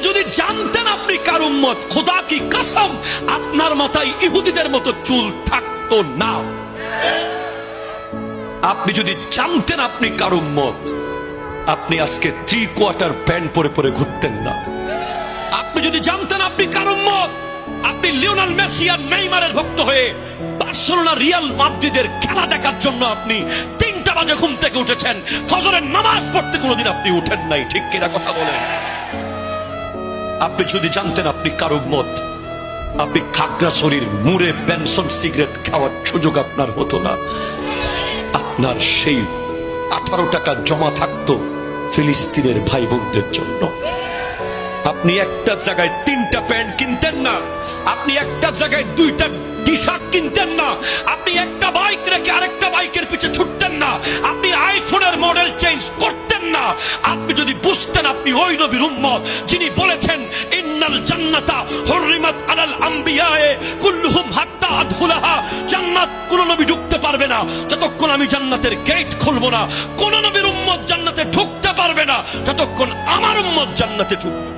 যদি জানতেন আপনি কার উম্মত, খোদা কি কসম আপনার মাথায় ইহুদিদের মতো চুল থাকতো না। আপনি যদি জানতেন আপনি কার উম্মত, আপনি আজকে 3/4 প্যান্ট পরে পরে ঘুরতেন না। আপনি যদি জানতেন আপনি কার উম্মত, আপনি লিওনেল মেসি আর নেইমারের ভক্ত হয়ে বার্সেলোনা রিয়াল মাদ্রিদের খেলা দেখার জন্য আপনি 3টা বাজে ঘুম থেকে উঠেছেন, ফজরের নামাজ পড়তে কোনোদিন আপনি উঠেন নাই। ঠিক কিনা কথা বলেন? আপনি যদি জানতেন আপনি কার উম্মত, আপনি খাগড়াছড়ির মুড়ে বেনসন সিগারেট খাওয়ার সুযোগ আপনার হতো না। আপনার সেই 18 টাকা জমা থাকতো ফিলিস্তিনের ভাই বোনদের জন্য। আপনি একটা জায়গায় 3টা প্যান্ট কিনতেন না, আপনি একটা জায়গায় 2টা টি শার্ট কিনতেন না, আপনি একটা বাইক রেখে আরেকটা বাইকের পিছে ছুটতেন না, আপনি আইফোনের মডেল চেঞ্জ করতেন না। আপনি যদি বুঝতেন আপনি ওই নবীর উম্মত যিনি বলেছেন ইন্নাল জান্নাতা হুররিমাত আলাল আমবিয়ায়ে কুল্লুহুম হাত্তা আদখুলাহা, জান্নাত কোন নবী ঢুকতে পারবে না যতক্ষণ আমি জান্নাতের গেট খুলবো না। কোন নবীর উম্মত জান্নাতে ঢুকতে পারবে না যতক্ষণ আমার উম্মত জান্নাতে ঢুকবে।